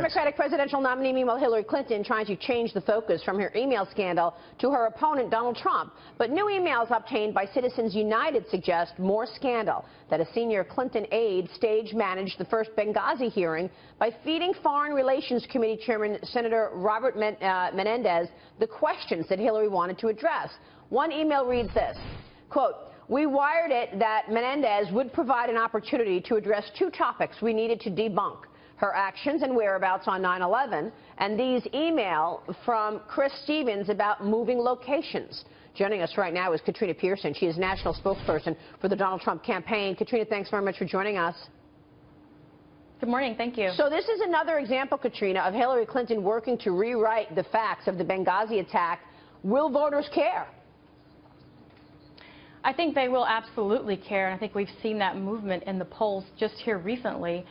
Democratic presidential nominee, meanwhile, Hillary Clinton trying to change the focus from her email scandal to her opponent, Donald Trump. But new emails obtained by Citizens United suggest more scandal, that a senior Clinton aide stage-managed the first Benghazi hearing by feeding Foreign Relations Committee Chairman Senator Robert Menendez the questions that Hillary wanted to address. One email reads this, quote, "We wired it that Menendez would provide an opportunity to address two topics we needed to debunk: her actions and whereabouts on 9/11, and these email from Chris Stevens about moving locations." Joining us right now is Katrina Pierson. She is national spokesperson for the Donald Trump campaign. Katrina, thanks very much for joining us. Good morning. Thank you. So this is another example, Katrina, of Hillary Clinton working to rewrite the facts of the Benghazi attack. Will voters care? I think they will absolutely care, and I think we've seen that movement in the polls just here recently.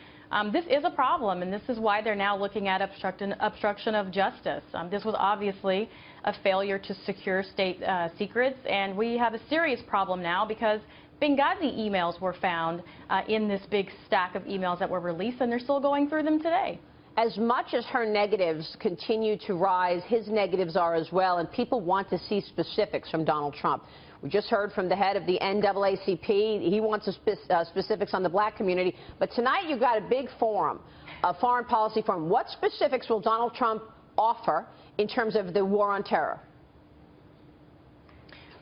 This is a problem, and this is why they're now looking at obstruction of justice. This was obviously a failure to secure state secrets, and we have a serious problem now because Benghazi emails were found in this big stack of emails that were released, and they're still going through them today. As much as her negatives continue to rise, his negatives are as well, and people want to see specifics from Donald Trump. We just heard from the head of the NAACP. He wants specifics on the black community. But tonight you've got a big forum, a foreign policy forum. What specifics will Donald Trump offer in terms of the war on terror?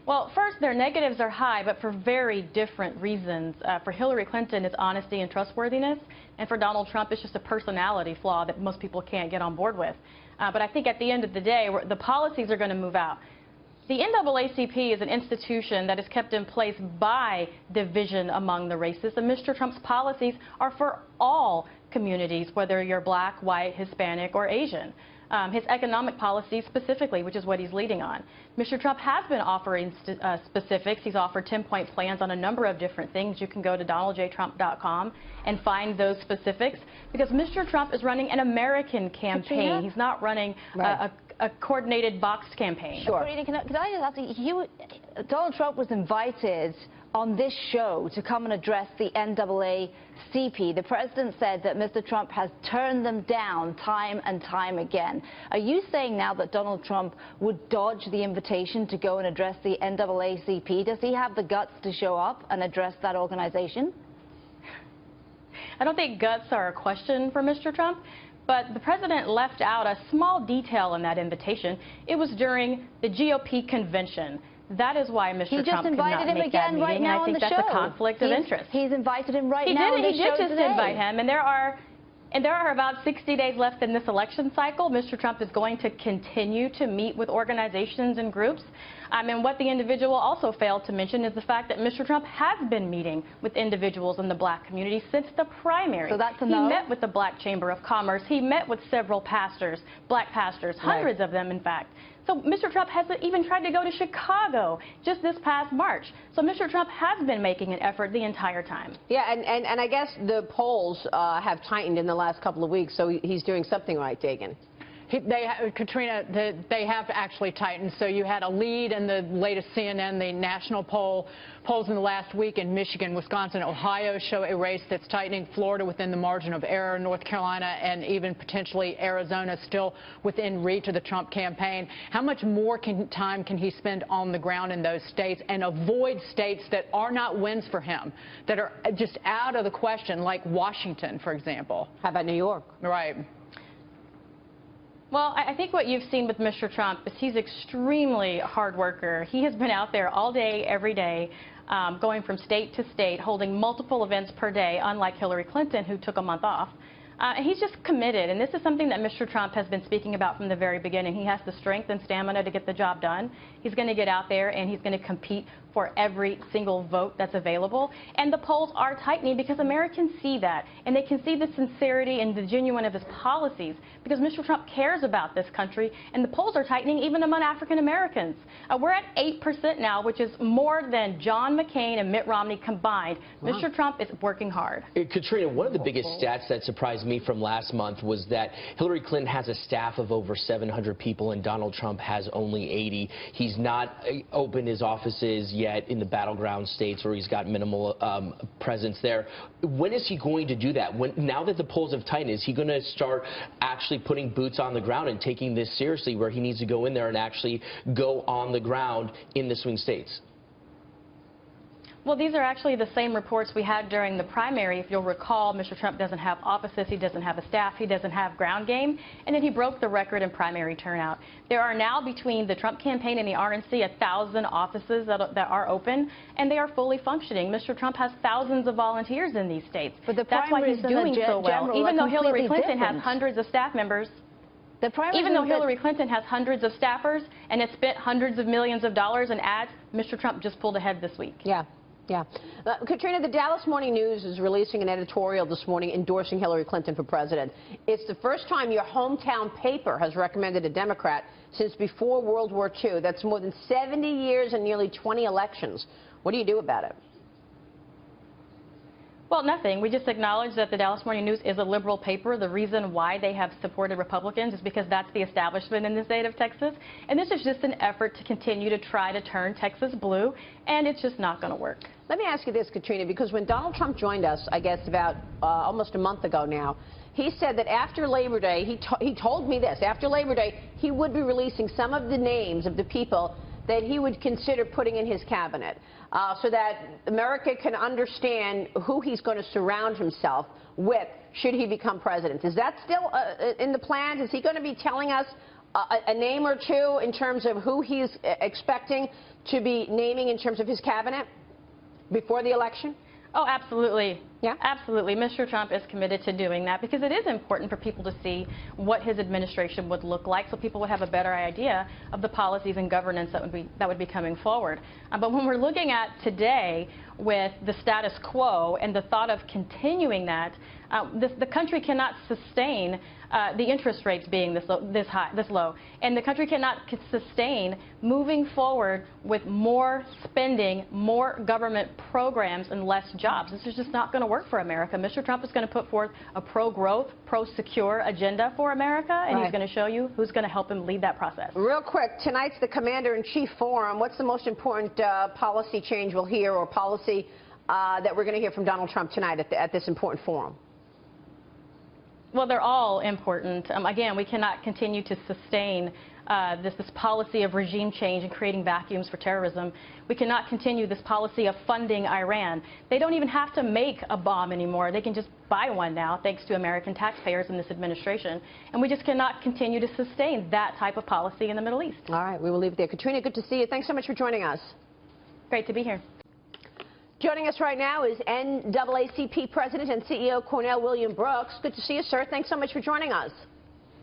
Well, first, their negatives are high, but for very different reasons. For Hillary Clinton, it's honesty and trustworthiness. And for Donald Trump, it's just a personality flaw that most people can't get on board with. But I think at the end of the day, the policies are going to move out. The NAACP is an institution that is kept in place by division among the races, and Mr. Trump's policies are for all communities, whether you're black, white, Hispanic, or Asian. His economic policies specifically, which is what he's leading on. Mr. Trump has been offering specifics. He's offered 10-point plans on a number of different things. You can go to donaldjtrump.com and find those specifics, because Mr. Trump is running an American campaign. He's not running a coordinated boxed campaign. Sure. Can I just ask you, Donald Trump was invited on this show to come and address the NAACP. The president said that Mr. Trump has turned them down time and time again. Are you saying now that Donald Trump would dodge the invitation to go and address the NAACP? Does he have the guts to show up and address that organization? I don't think guts are a question for Mr. Trump. But the president left out a small detail in that invitation. It was during the GOP convention. That is why Mr. Trump could not make that meeting. Right now I think that's a conflict of interest. He's invited him right now on the show today. He did just invite him, and there are about 60 days left in this election cycle. Mr. Trump is going to continue to meet with organizations and groups. And what the individual also failed to mention is the fact that Mr. Trump has been meeting with individuals in the black community since the primary. So that's a no? He met with the Black Chamber of Commerce. He met with several pastors, black pastors, hundreds of them, in fact. So Mr. Trump has even tried to go to Chicago just this past March. So Mr. Trump has been making an effort the entire time. Yeah, and I guess the polls have tightened in the last couple of weeks, so he's doing something right, Dagan. Katrina, they have actually tightened. So you had a lead in the latest CNN, the national polls in the last week in Michigan, Wisconsin, Ohio show a race that's tightening. Florida within the margin of error, North Carolina, and even potentially Arizona still within reach of the Trump campaign. How much more time can he spend on the ground in those states and avoid states that are not wins for him, that are just out of the question, like Washington, for example? How about New York? Right. Well, I think what you've seen with Mr. Trump is he's extremely hard worker. He has been out there all day, every day, going from state to state, holding multiple events per day, unlike Hillary Clinton, who took a month off. And he's just committed, and this is something that Mr. Trump has been speaking about from the very beginning. He has the strength and stamina to get the job done. He's going to get out there and he's going to compete for every single vote that's available. And the polls are tightening because Americans see that, and they can see the sincerity and the genuine of his policies, because Mr. Trump cares about this country, and the polls are tightening even among African Americans. We're at 8% now, which is more than John McCain and Mitt Romney combined. Wow. Mr. Trump is working hard. Katrina, one of the biggest stats that surprised me from last month was that Hillary Clinton has a staff of over 700 people and Donald Trump has only 80. He's not opened his offices yet. get in the battleground states where he's got minimal presence there. When is he going to do that? Now that the polls have tightened, is he going to start actually putting boots on the ground and taking this seriously, where he needs to go in there and actually go on the ground in the swing states? Well, these are actually the same reports we had during the primary. If you'll recall, Mr. Trump doesn't have offices, he doesn't have a staff, he doesn't have ground game, and then he broke the record in primary turnout. There are now, between the Trump campaign and the RNC, 1,000 offices that are open, and they are fully functioning. Mr. Trump has thousands of volunteers in these states. But the that's why he's doing so well. Even though Hillary Clinton has hundreds of staff members, even though Hillary Clinton has hundreds of staffers and has spent hundreds of millions of dollars in ads, Mr. Trump just pulled ahead this week. Yeah. Yeah. Katrina, the Dallas Morning News is releasing an editorial this morning endorsing Hillary Clinton for president. It's the first time your hometown paper has recommended a Democrat since before World War II. That's more than 70 years and nearly 20 elections. What do you do about it? Well, nothing. We just acknowledge that the Dallas Morning News is a liberal paper. The reason why they have supported Republicans is because that's the establishment in the state of Texas. And this is just an effort to continue to try to turn Texas blue, and it's just not going to work. Let me ask you this, Katrina, because when Donald Trump joined us, I guess about almost a month ago now, he said that after Labor Day, he told me this, after Labor Day, he would be releasing some of the names of the people that he would consider putting in his cabinet so that America can understand who he's going to surround himself with should he become president. Is that still in the plans? Is he going to be telling us a name or two in terms of who he's expecting to be naming in terms of his cabinet before the election? Oh, absolutely. Yeah? Absolutely. Mr. Trump is committed to doing that because it is important for people to see what his administration would look like, so people would have a better idea of the policies and governance that would be coming forward. But when we're looking at today with the status quo and the thought of continuing that, the country cannot sustain the interest rates being this low, and the country cannot sustain moving forward with more spending, more government programs, and less jobs. This is just not going to work for America. Mr. Trump is going to put forth a pro-growth, pro-secure agenda for America, and he's going to show you who's going to help him lead that process. Real quick, tonight's the Commander-in-Chief Forum. What's the most important policy change we'll hear, or policy that we're going to hear from Donald Trump tonight at this important forum? Well, they're all important. Again, we cannot continue to sustain this policy of regime change and creating vacuums for terrorism. We cannot continue this policy of funding Iran. They don't even have to make a bomb anymore. They can just buy one now, thanks to American taxpayers in this administration. And we just cannot continue to sustain that type of policy in the Middle East. All right, we will leave it there. Katrina, good to see you. Thanks so much for joining us. Great to be here. Joining us right now is NAACP President and CEO Cornell William Brooks. Good to see you, sir. Thanks so much for joining us.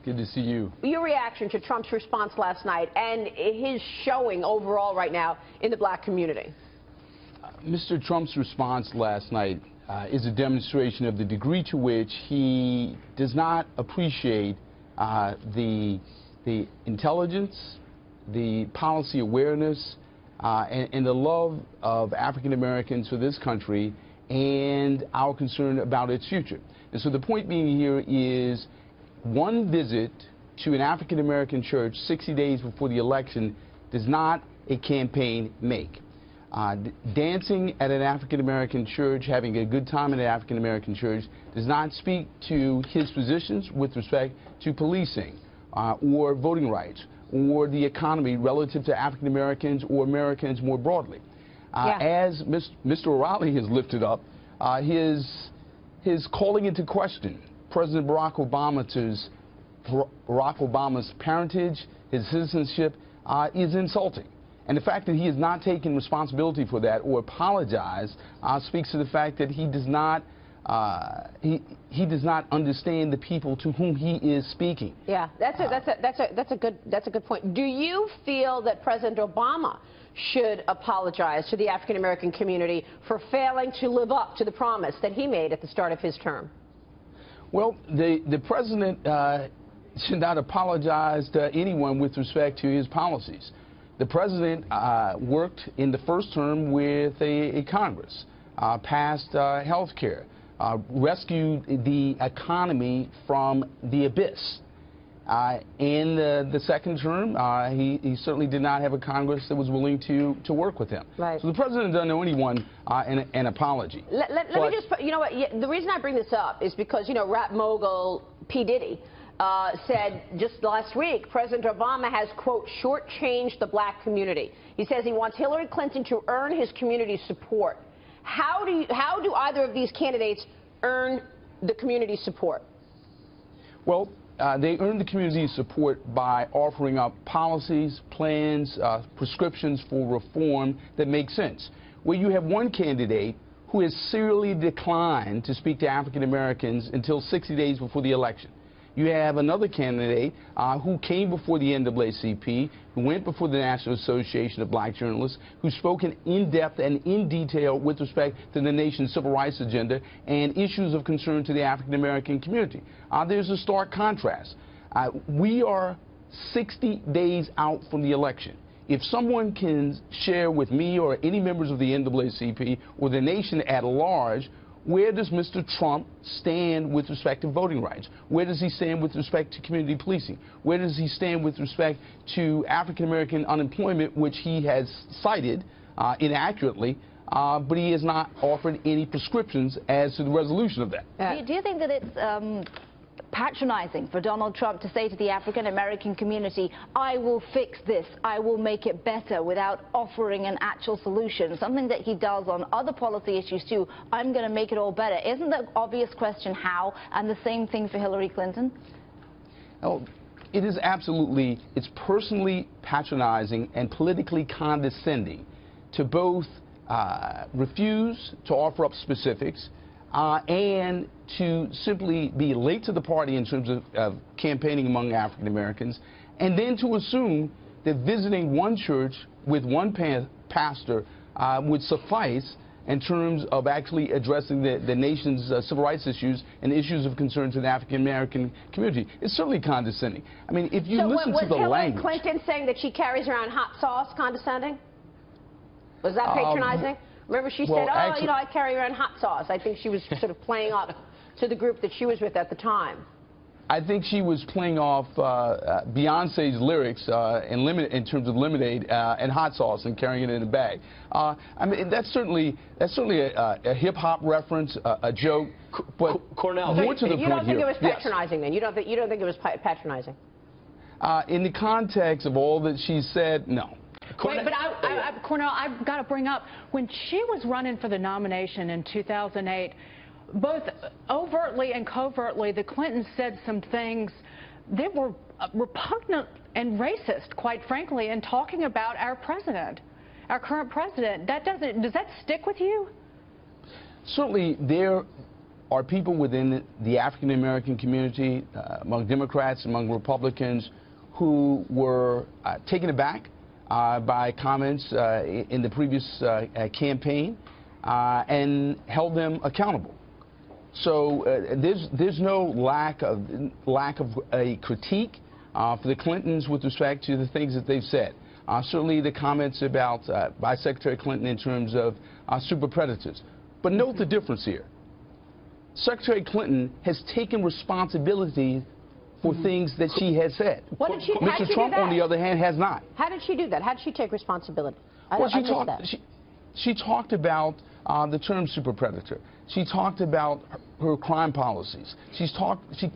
Good to see you. Your reaction to Trump's response last night and his showing overall right now in the black community? Mr. Trump's response last night is a demonstration of the degree to which he does not appreciate the intelligence, the policy awareness, and the love of African Americans for this country and our concern about its future. And so the point being here is one visit to an African American church 60 days before the election does not a campaign make. Dancing at an African American church, having a good time at an African American church does not speak to his positions with respect to policing or voting rights, or the economy relative to African Americans or Americans more broadly. As Mr. O'Reilly has lifted up, his calling into question President Barack Obama's parentage, his citizenship, is insulting. And the fact that he has not taken responsibility for that or apologized speaks to the fact that he does not understand the people to whom he is speaking. Yeah, that's a good point. Do you feel that President Obama should apologize to the African American community for failing to live up to the promise that he made at the start of his term? Well, the president should not apologize to anyone with respect to his policies. The president worked in the first term with a Congress, passed health care, rescued the economy from the abyss. In the second term, he certainly did not have a Congress that was willing to work with him. Right. So the president doesn't owe anyone an apology. Let me just put, you know what, the reason I bring this up is because, you know, rap mogul P. Diddy said just last week President Obama has, quote, shortchanged the black community. He says he wants Hillary Clinton to earn his community's support. How do either of these candidates earn the community's support? Well, they earn the community's support by offering up policies, plans, prescriptions for reform that make sense. Where you have one candidate who has serially declined to speak to African Americans until 60 days before the election. You have another candidate who came before the NAACP, who went before the National Association of Black Journalists, who spoke in depth and in detail with respect to the nation's civil rights agenda and issues of concern to the African American community. There's a stark contrast. We are 60 days out from the election. If someone can share with me or any members of the NAACP or the nation at large, where does Mr. Trump stand with respect to voting rights? Where does he stand with respect to community policing? Where does he stand with respect to African-American unemployment, which he has cited inaccurately, but he has not offered any prescriptions as to the resolution of that? Do you think that it's patronizing for Donald Trump to say to the African-American community, I will fix this, I will make it better, without offering an actual solution, something that he does on other policy issues too? I'm going to make it all better. Isn't the obvious question how? And the same thing for Hillary Clinton? Oh, it is absolutely, it's personally patronizing and politically condescending to both refuse to offer up specifics and to simply be late to the party in terms of campaigning among African Americans, and then to assume that visiting one church with one pastor would suffice in terms of actually addressing the nation's civil rights issues and issues of concern to the African American community. It's certainly condescending. I mean, if you listen to the language. Was Hillary Clinton saying that she carries around hot sauce condescending? Was that patronizing? Remember, she said, oh, you know, I carry around hot sauce. I think she was sort of playing up to the group that she was with at the time. I think she was playing off Beyonce's lyrics in terms of lemonade and hot sauce and carrying it in a bag. I mean, that's certainly a hip-hop reference, a joke. But Cornell, more to the you point don't think here, it was patronizing then? You don't think it was patronizing? In the context of all that she said, no. Wait, but Cornell, I've got to bring up, when she was running for the nomination in 2008, both overtly and covertly, the Clintons said some things that were repugnant and racist, quite frankly, in talking about our president, our current president. Does that stick with you? Certainly, there are people within the African American community, among Democrats, among Republicans, who were taken aback by comments in the previous campaign and held them accountable. So there's no lack of a critique for the Clintons with respect to the things that they've said. Certainly the comments about by Secretary Clinton in terms of super predators. But note the difference here. Secretary Clinton has taken responsibility for things that she has said. What did she, Mr. Trump, on the other hand, has not. How did she do that? How did she take responsibility? She talked about the term super predator. She talked about her crime policies. She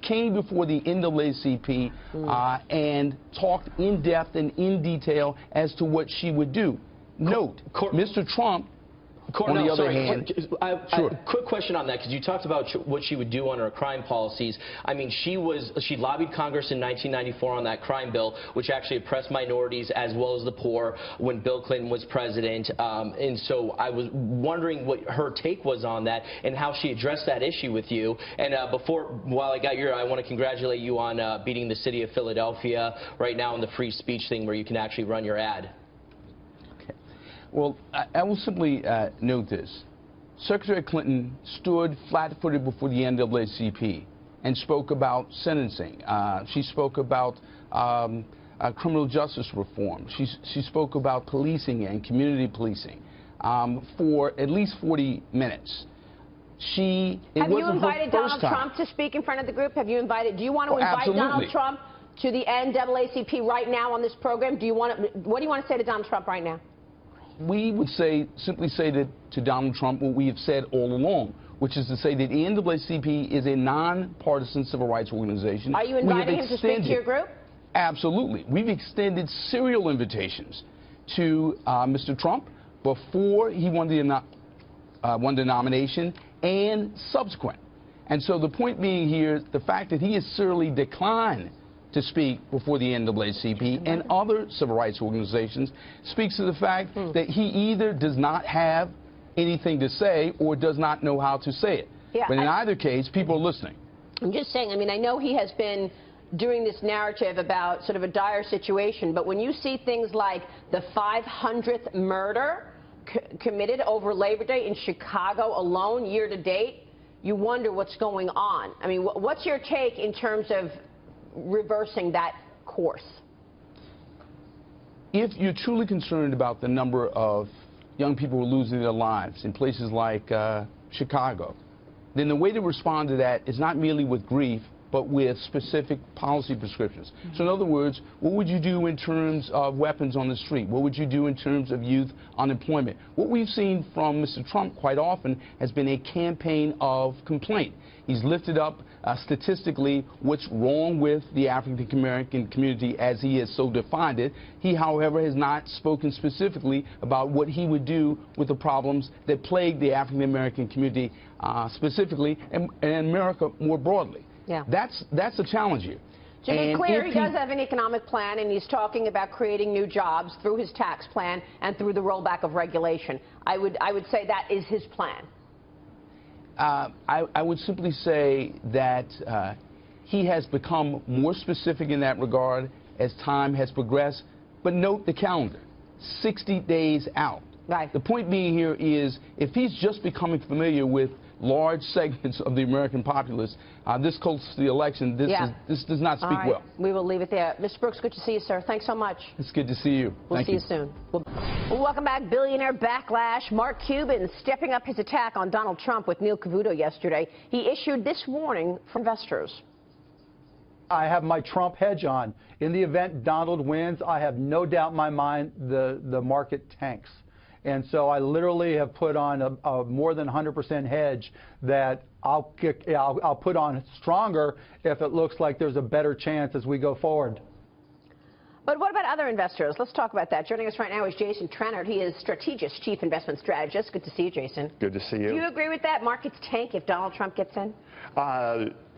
came before the NAACP and talked in depth and in detail as to what she would do. Note, Mr. Trump, on the other hand, quick question on that, because you talked about what she would do on her crime policies. I mean, she lobbied Congress in 1994 on that crime bill, which actually oppressed minorities as well as the poor when Bill Clinton was president. And so I was wondering what her take was on that and how she addressed that issue with you. And while I got your, I want to congratulate you on beating the city of Philadelphia right now in the free speech thing where you can actually run your ad. Well, I will simply note this. Secretary Clinton stood flat-footed before the NAACP and spoke about sentencing. She spoke about criminal justice reform. She spoke about policing and community policing for at least 40 minutes. Have you invited Donald Trump to speak in front of the group? Have you invited? Do you want to invite Donald Trump to the NAACP right now on this program? What do you want to say to Donald Trump right now? We would simply say to Donald Trump what we have said all along, which is to say that the NAACP is a nonpartisan civil rights organization. Are you inviting him to speak to your group? Absolutely. We've extended serial invitations to Mr. Trump before he won the nomination and subsequent. And so the point being here, the fact that he has serially declined to speak before the NAACP and other civil rights organizations speaks to the fact that he either does not have anything to say or does not know how to say it. Yeah, but in either case, people are listening. I'm just saying, I mean, I know he has been doing this narrative about sort of a dire situation, but when you see things like the 500th murder committed over Labor Day in Chicago alone, year to date, you wonder what's going on. I mean, what's your take in terms of reversing that course? If you're truly concerned about the number of young people who are losing their lives in places like Chicago, then the way to respond to that is not merely with grief, but with specific policy prescriptions. So in other words, what would you do in terms of weapons on the street? What would you do in terms of youth unemployment? What we've seen from Mr. Trump quite often has been a campaign of complaint. He's lifted up statistically what's wrong with the African-American community as he has so defined it. He, however, has not spoken specifically about what he would do with the problems that plague the African-American community specifically and America more broadly. Yeah. That's a challenge here. To be clear, he does have an economic plan, and he's talking about creating new jobs through his tax plan and through the rollback of regulation. I would say that is his plan. I would simply say that he has become more specific in that regard as time has progressed. But note the calendar, 60 days out. Right. The point being here is if he's just becoming familiar with large segments of the American populace this close to the election, this does not speak well. We will leave it there. Mr. Brooks, good to see you, sir. Thanks so much. It's good to see you. We'll see you soon. Well, welcome back. Billionaire backlash. Mark Cuban stepping up his attack on Donald Trump with Neil Cavuto yesterday. He issued this warning for investors. I have my Trump hedge on. In the event Donald wins, I have no doubt in my mind the market tanks. And so I literally have put on a more than 100% hedge that I'll put on stronger if it looks like there's a better chance as we go forward. But what about other investors? Let's talk about that. Joining us right now is Jason Trennert. He is Strategist Chief Investment Strategist. Good to see you, Jason. Good to see you. Do you agree with that? Markets tank if Donald Trump gets in?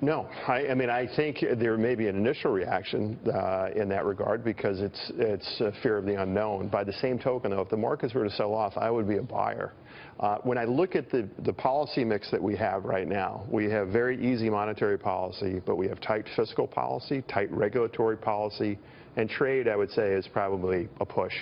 No. I mean, I think there may be an initial reaction in that regard because it's a fear of the unknown. By the same token, though, if the markets were to sell off, I would be a buyer. When I look at the policy mix that we have right now, we have very easy monetary policy, but we have tight fiscal policy, tight regulatory policy, and trade, I would say, is probably a push.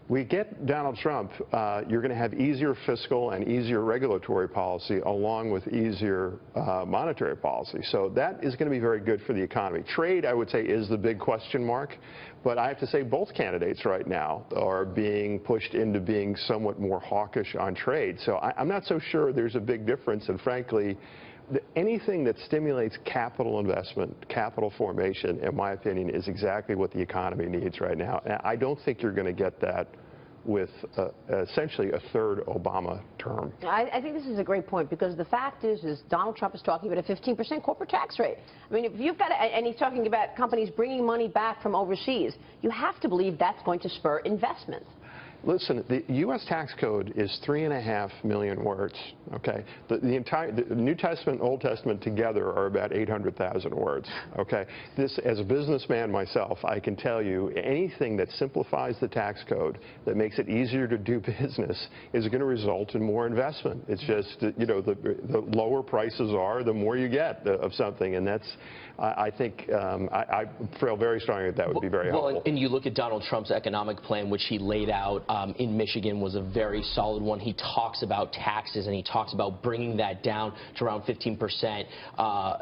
We get Donald Trump, you're going to have easier fiscal and easier regulatory policy along with easier monetary policy. So that is going to be very good for the economy. Trade, I would say, is the big question mark. But I have to say both candidates right now are being pushed into being somewhat more hawkish on trade. So I'm not so sure there's a big difference. And frankly, anything that stimulates capital investment, capital formation, in my opinion, is exactly what the economy needs right now. And I don't think you're going to get that with essentially a third Obama term. I think this is a great point because the fact is Donald Trump is talking about a 15% corporate tax rate. I mean, if you've got and he's talking about companies bringing money back from overseas, you have to believe that's going to spur investment. Listen, the U.S. tax code is 3.5 million words, okay? The New Testament and Old Testament together are about 800,000 words, okay? This, as a businessman myself, I can tell you anything that simplifies the tax code, that makes it easier to do business, is going to result in more investment. It's just, you know, the lower prices are, the more you get of something, and that's, I think, I feel very strongly that would be very helpful. Well, and you look at Donald Trump's economic plan, which he laid out in Michigan was a very solid one. He talks about taxes, and he talks about bringing that down to around 15%,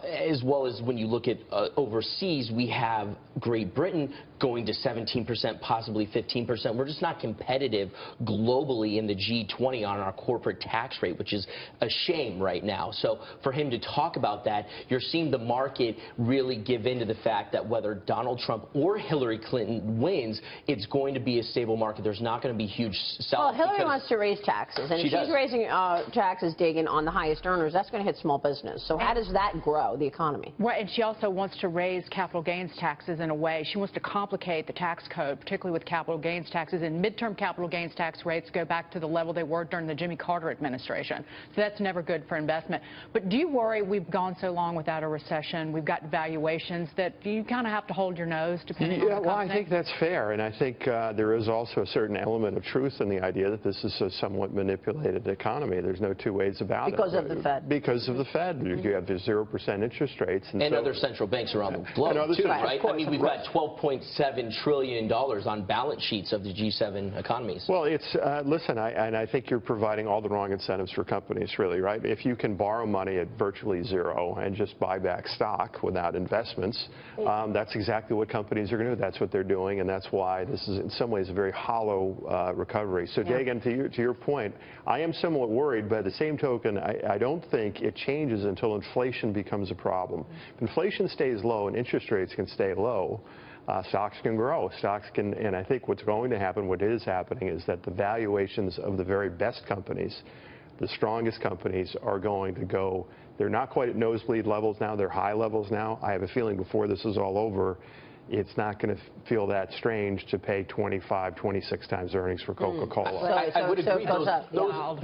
as well as when you look at overseas, we have Great Britain going to 17%, possibly 15%. We're just not competitive globally in the G20 on our corporate tax rate, which is a shame right now. So for him to talk about that, you're seeing the market really give in to the fact that whether Donald Trump or Hillary Clinton wins, it's going to be a stable market. There's not going to be huge sell-offs. Well, Hillary wants to raise taxes, and if she's raising taxes, Dagan, on the highest earners, that's going to hit small business. So how does that grow the economy? Right, and she also wants to raise capital gains taxes in a way. She wants to complicate the tax code, particularly with capital gains taxes, and midterm capital gains tax rates go back to the level they were during the Jimmy Carter administration. So that's never good for investment. But do you worry we've gone so long without a recession, we've got valuations that you kind of have to hold your nose depending on the company? Well, I think that's fair, and I think there is also a certain element of truth in the idea that this is a somewhat manipulated economy. There's no two ways about it. Because of the Fed. Because of the Fed. You have the 0% interest rates. And so, other central banks around the globe, too, right? I mean, we've got $12.7 trillion on balance sheets of the G7 economies. Well, it's, listen, I think you're providing all the wrong incentives for companies, really, right? If you can borrow money at virtually zero and just buy back stock without investments, that's exactly what companies are going to do. That's what they're doing, and that's why this is in some ways a very hollow recovery. So, Dagan, to your point, I am somewhat worried, but at the same token, I don't think it changes until inflation becomes a problem. If inflation stays low and interest rates can stay low, stocks can grow. Stocks can, and I think what's going to happen, what is happening, is that the valuations of the very best companies, the strongest companies, are going to go. They're not quite at nosebleed levels now. They're high levels now. I have a feeling before this is all over, it's not going to feel that strange to pay 25, 26 times earnings for Coca-Cola. I would agree.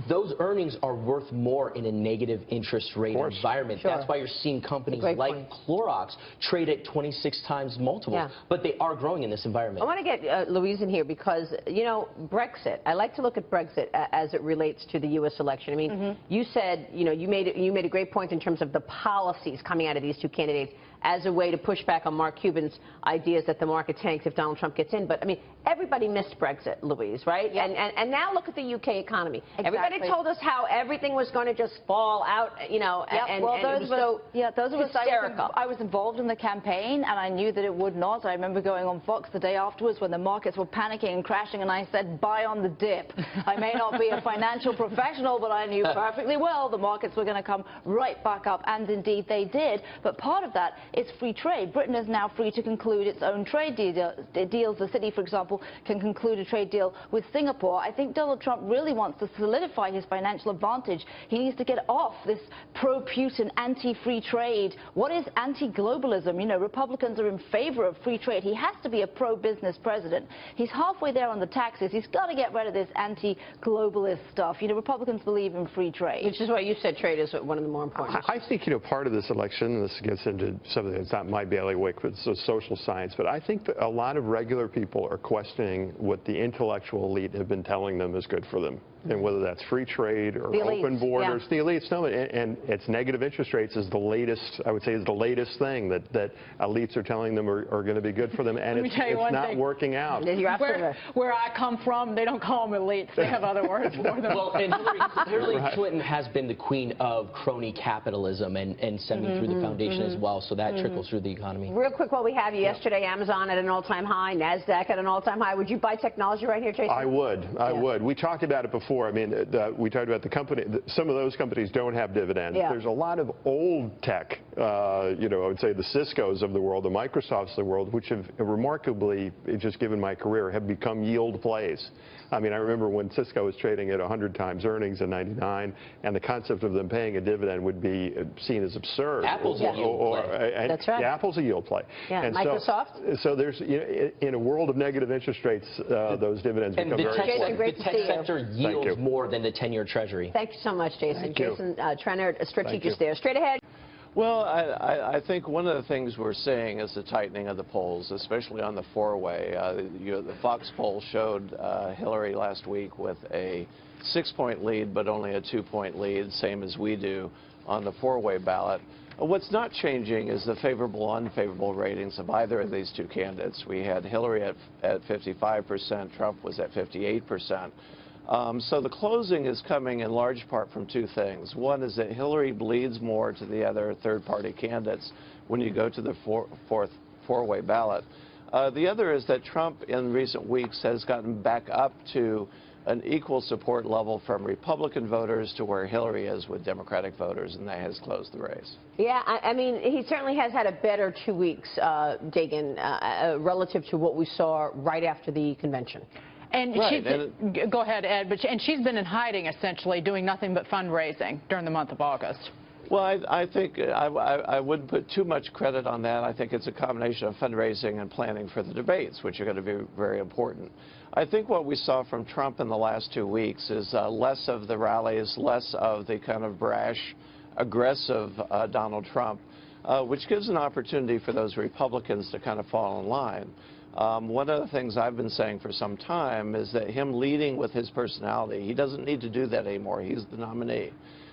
Those earnings are worth more in a negative interest rate environment. That's why you're seeing companies like Clorox trade at 26 times multiple. But they are growing in this environment. I want to get Louise in here because, you know, Brexit. I like to look at Brexit as it relates to the U.S. election. I mean, you said, you know, you made a great point in terms of the policies coming out of these two candidates as a way to push back on Mark Cuban's ideas that the market tanks if Donald Trump gets in. But, I mean, everybody missed Brexit, Louise, right? Yep. And now look at the UK economy. Exactly. Everybody told us how everything was going to just fall out, you know, and it was so hysterical. I was involved in the campaign, and I knew that it would not. I remember going on Fox the day afterwards when the markets were panicking and crashing, and I said, buy on the dip. I may not be a financial professional, but I knew perfectly well the markets were going to come right back up, and indeed they did. But part of that is free trade. Britain is now free to conclude its own trade deals. The city, for example, can conclude a trade deal with Singapore. I think Donald Trump really wants to solidify his financial advantage. He needs to get off this pro-Putin, anti-free trade. What is anti-globalism? You know, Republicans are in favor of free trade. He has to be a pro-business president. He's halfway there on the taxes. He's got to get rid of this anti-globalist stuff. You know, Republicans believe in free trade. Which is why you said trade is one of the more important. I think, you know, part of this election, and this gets into something that's not my bailiwick, but it's a social science, but I think that a lot of regular people are questioning what the intellectual elite have been telling them is good for them. And whether that's free trade or open borders, the elites know it. And it's negative interest rates is the latest, I would say, is the latest thing that elites are telling them are going to be good for them. And it's not working out. Where I come from, they don't call them elites. They have other words for them. Well, and Hillary Clinton has been the queen of crony capitalism and sending through the foundation as well. So that trickles through the economy. Real quick, while we have you, yesterday Amazon at an all-time high, NASDAQ at an all-time high. Would you buy technology right here, Jason? I would. I would. We talked about it before. I mean, we talked about the company. Some of those companies don't have dividends. There's a lot of old tech, you know, I would say the Ciscos of the world, the Microsofts of the world, which have remarkably, just given my career, have become yield plays. I mean, I remember when Cisco was trading at 100 times earnings in '99, and the concept of them paying a dividend would be seen as absurd. Apple's a yield play. That's right. Yeah, Apple's a yield play. Yeah, and Microsoft. So there's, you know, in a world of negative interest rates, those dividends become very important. The tech sector yields more than the 10-year Treasury. Thank you so much, Jason. Jason Trenner, a strategist there. Straight ahead. Well, I think one of the things we're seeing is the tightening of the polls, especially on the four-way. The Fox poll showed Hillary last week with a 6-point lead, but only a 2-point lead, same as we do on the four-way ballot. What's not changing is the favorable, unfavorable ratings of either of these two candidates. We had Hillary at 55%, Trump was at 58%. So the closing is coming in large part from two things. One is that Hillary bleeds more to the other third-party candidates when you go to the four-way ballot. The other is that Trump in recent weeks has gotten back up to an equal support level from Republican voters to where Hillary is with Democratic voters, and that has closed the race. Yeah, I mean, he certainly has had a better 2 weeks, Dagan, relative to what we saw right after the convention. And right. Go ahead, Ed. And she's been in hiding, essentially, doing nothing but fundraising during the month of August. Well, I think I wouldn't put too much credit on that. I think it's a combination of fundraising and planning for the debates, which are going to be very important. I think what we saw from Trump in the last 2 weeks is less of the rallies, less of the kind of brash, aggressive Donald Trump, which gives an opportunity for those Republicans to kind of fall in line. One of the things I've been saying for some time is that him leading with his personality, he doesn't need to do that anymore. He's the nominee.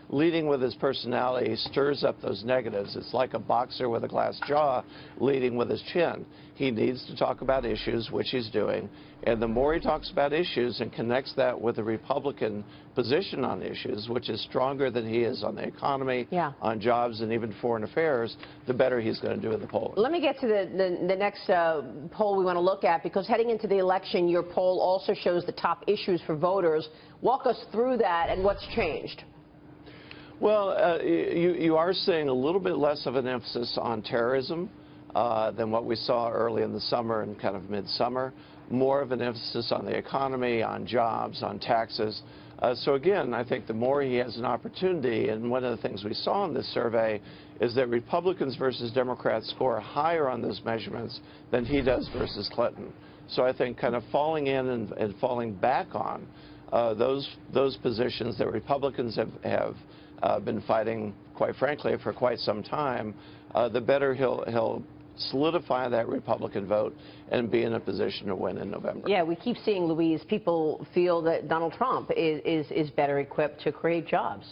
Leading with his personality stirs up those negatives. It's like a boxer with a glass jaw leading with his chin. He needs to talk about issues, which he's doing, and the more he talks about issues and connects that with the Republican position on issues, which is stronger than he is on the economy, on jobs, and even foreign affairs, the better he's going to do in the polls. Let me get to the next poll we want to look at, because heading into the election, your poll also shows the top issues for voters. Walk us through that and what's changed. Well, you are seeing a little bit less of an emphasis on terrorism than what we saw early in the summer and kind of midsummer. More of an emphasis on the economy, on jobs, on taxes. So again, I think the more he has an opportunity, and one of the things we saw in this survey is that Republicans versus Democrats score higher on those measurements than he does versus Clinton. So I think kind of falling in and falling back on those positions that Republicans have been fighting, quite frankly, for quite some time, the better he'll solidify that Republican vote and be in a position to win in November. Yeah, we keep seeing, Louise, people feel that Donald Trump is better equipped to create jobs.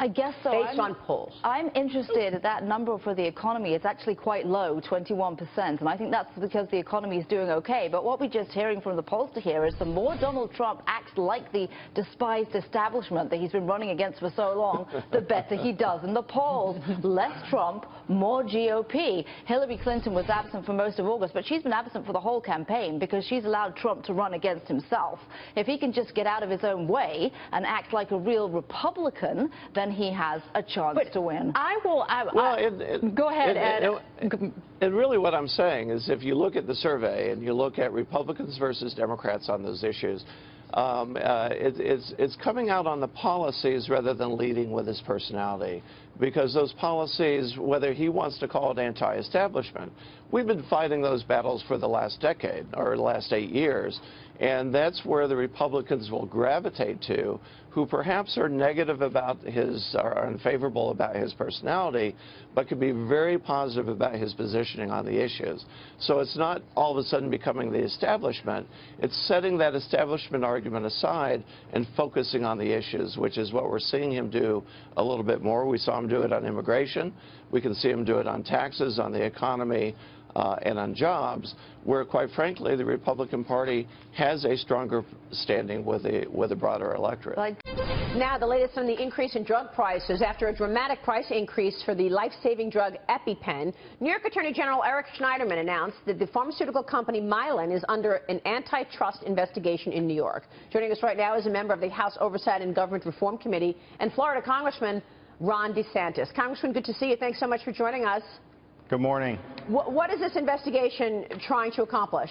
I guess so. Based on polls. I'm interested at that number for the economy. It's actually quite low, 21%, and I think that's because the economy is doing okay. But what we're just hearing from the pollster here is the more Donald Trump acts like the despised establishment that he's been running against for so long, the better he does in the polls. Less Trump, more GOP. Hillary Clinton was absent for most of August, but she's been absent for the whole campaign because she's allowed Trump to run against himself. If he can just get out of his own way and act like a real Republican, then he has a chance to win. Go ahead, Ed. And really what I'm saying is if you look at the survey and you look at Republicans versus Democrats on those issues, it's coming out on the policies rather than leading with his personality. Because those policies, whether he wants to call it anti-establishment, we've been fighting those battles for the last decade or the last 8 years. And that's where the Republicans will gravitate to, who perhaps are negative about his, or unfavorable about his personality, but could be very positive about his positioning on the issues. So it's not all of a sudden becoming the establishment. It's setting that establishment argument aside and focusing on the issues, which is what we're seeing him do a little bit more. We saw him do it on immigration. We can see him do it on taxes, on the economy, and on jobs, where, quite frankly, the Republican Party has a stronger standing with a broader electorate. Now, the latest on the increase in drug prices. After a dramatic price increase for the life-saving drug EpiPen, New York Attorney General Eric Schneiderman announced that the pharmaceutical company Mylan is under an antitrust investigation in New York. Joining us right now is a member of the House Oversight and Government Reform Committee and Florida Congressman Ron DeSantis. Congressman, good to see you. Thanks so much for joining us. Good morning. What is this investigation trying to accomplish?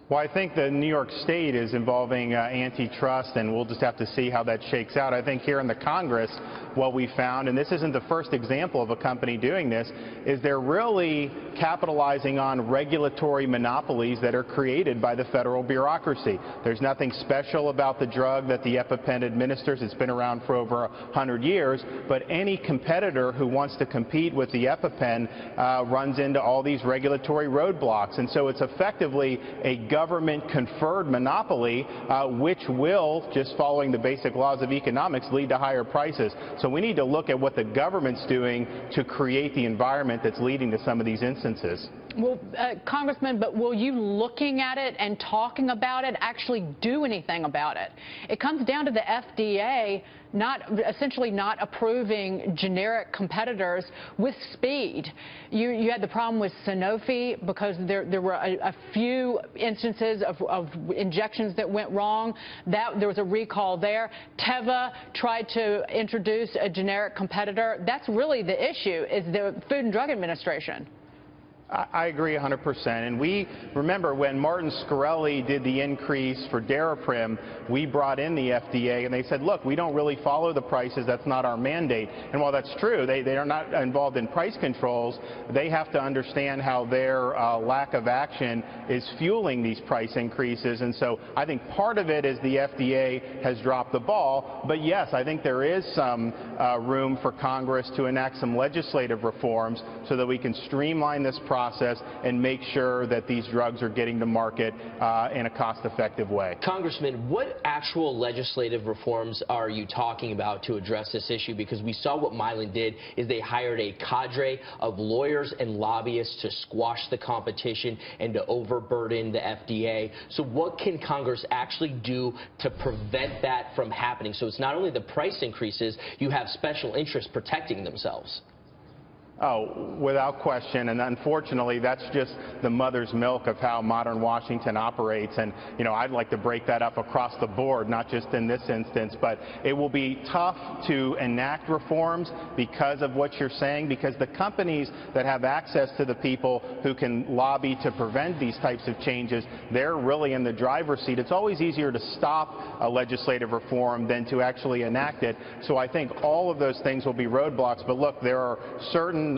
Well, I think the New York State is involving antitrust, and we'll just have to see how that shakes out. I think here in the Congress, what we found, and this isn't the first example of a company doing this, is they're really capitalizing on regulatory monopolies that are created by the federal bureaucracy. There's nothing special about the drug that the EpiPen administers. It's been around for over 100 years, but any competitor who wants to compete with the EpiPen runs into all these regulatory roadblocks. And so it's effectively a government-conferred monopoly, which will, just following the basic laws of economics, lead to higher prices. So we need to look at what the government's doing to create the environment that's leading to some of these instances. Well, Congressman, but will you looking at it and talking about it actually do anything about it? It comes down to the FDA essentially not approving generic competitors with speed. You had the problem with Sanofi because there were a few instances of injections that went wrong. There was a recall there. Teva tried to introduce a generic competitor. That's really the issue, is the Food and Drug Administration. I agree 100%. And we remember when Martin Shkreli did the increase for Daraprim, we brought in the FDA and they said, look, we don't really follow the prices. That's not our mandate. And while that's true, they are not involved in price controls. They have to understand how their lack of action is fueling these price increases. And so I think part of it is the FDA has dropped the ball. But yes, I think there is some room for Congress to enact some legislative reforms so that we can streamline this process and make sure that these drugs are getting to market in a cost-effective way. Congressman, what actual legislative reforms are you talking about to address this issue? Because we saw what Mylan did is they hired a cadre of lawyers and lobbyists to squash the competition and to overburden the FDA. So what can Congress actually do to prevent that from happening? So it's not only the price increases, you have special interests protecting themselves. Oh, without question, and unfortunately, that's just the mother's milk of how modern Washington operates. And, you know, I'd like to break that up across the board, not just in this instance, but it will be tough to enact reforms because of what you're saying, because the companies that have access to the people who can lobby to prevent these types of changes, they're really in the driver's seat. It's always easier to stop a legislative reform than to actually enact it. So I think all of those things will be roadblocks. But look, there are certain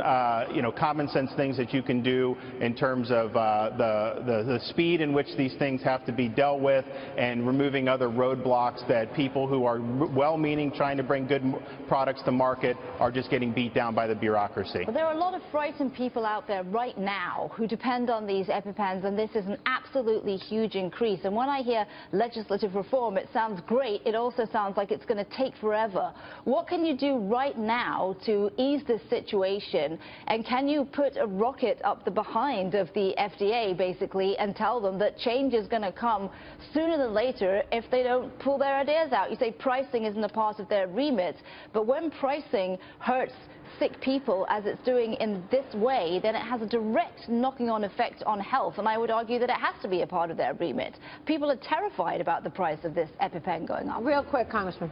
common sense things that you can do in terms of the speed in which these things have to be dealt with and removing other roadblocks that people who are well-meaning trying to bring good products to market are just getting beat down by the bureaucracy. But there are a lot of frightened people out there right now who depend on these EpiPens, and this is an absolutely huge increase. And when I hear legislative reform, it sounds great. It also sounds like it's going to take forever. What can you do right now to ease this situation? And can you put a rocket up the behind of the FDA, basically, and tell them that change is going to come sooner than later if they don't pull their ideas out? You say pricing isn't a part of their remit, but when pricing hurts sick people as it's doing in this way, then it has a direct knocking-on effect on health, and I would argue that it has to be a part of their remit. People are terrified about the price of this EpiPen going up. Real quick, Congressman.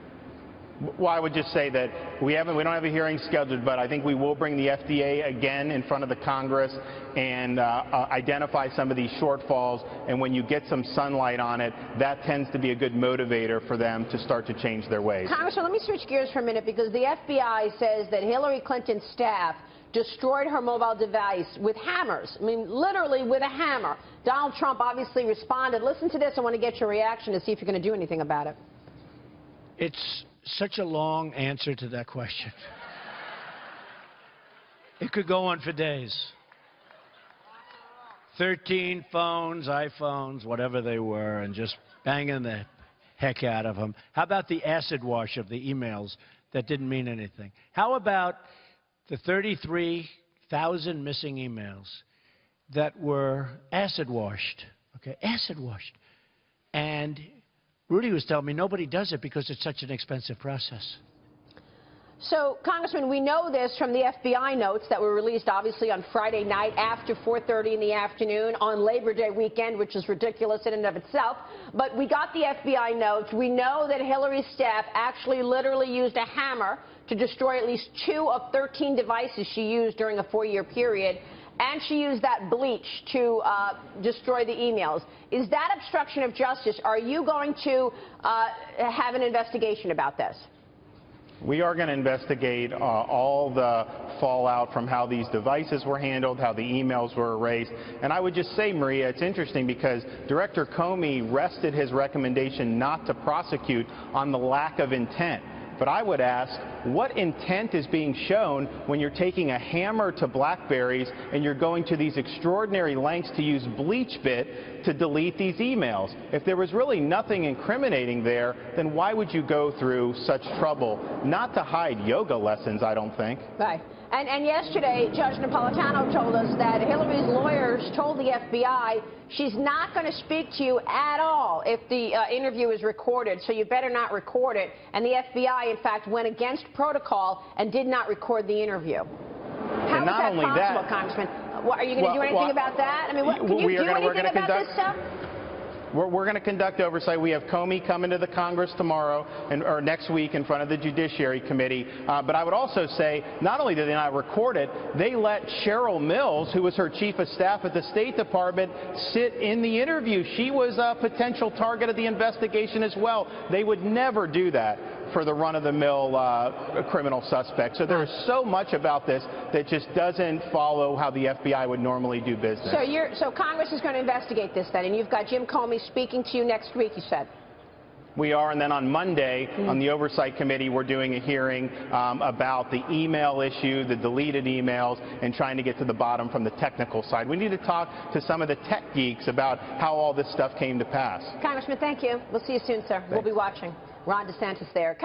Well, I would just say that we don't have a hearing scheduled, but I think we will bring the FDA again in front of the Congress and identify some of these shortfalls. And when you get some sunlight on it, that tends to be a good motivator for them to start to change their ways. Congressman, let me switch gears for a minute, because the FBI says that Hillary Clinton's staff destroyed her mobile device with hammers. I mean, literally with a hammer. Donald Trump obviously responded. Listen to this. I want to get your reaction to see if you're going to do anything about it. It's such a long answer to that question. It could go on for days. 13 phones, iPhones, whatever they were, and just banging the heck out of them. How about the acid wash of the emails that didn't mean anything? How about the 33,000 missing emails that were acid washed? Okay, acid washed. And Rudy was telling me nobody does it because it's such an expensive process. So, Congressman, we know this from the FBI notes that were released, obviously, on Friday night after 4:30 in the afternoon on Labor Day weekend, which is ridiculous in and of itself. But we got the FBI notes. We know that Hillary's staff actually literally used a hammer to destroy at least 2 of 13 devices she used during a 4-year period. And she used that bleach to destroy the emails. Is that obstruction of justice? Are you going to have an investigation about this? We are going to investigate all the fallout from how these devices were handled, how the emails were erased. And I would just say, Maria, it's interesting because Director Comey rested his recommendation not to prosecute on the lack of intent. But I would ask, what intent is being shown when you're taking a hammer to BlackBerries and you're going to these extraordinary lengths to use BleachBit to delete these emails? If there was really nothing incriminating there, then why would you go through such trouble? Not to hide yoga lessons, I don't think. Right. And yesterday, Judge Napolitano told us that Hillary's lawyers told the FBI she's not going to speak to you at all if the interview is recorded, so you better not record it. And the FBI, in fact, went against protocol and did not record the interview. How is that possible, Congressman? Are you going to do anything about that? I mean, can you do anything about this stuff? We're going to conduct oversight. We have Comey coming to the Congress tomorrow or next week in front of the Judiciary Committee. But I would also say, not only did they not record it, they let Cheryl Mills, who was her chief of staff at the State Department, sit in the interview. She was a potential target of the investigation as well. They would never do that for the run-of-the-mill criminal suspect. So there is so much about this that just doesn't follow how the FBI would normally do business. So Congress is going to investigate this then, and you've got Jim Comey speaking to you next week, you said. We are, and then on Monday, on the Oversight Committee, we're doing a hearing about the email issue, the deleted emails, and trying to get to the bottom from the technical side. We need to talk to some of the tech geeks about how all this stuff came to pass. Congressman, thank you. We'll see you soon, sir. We'll be watching. Ron DeSantis there.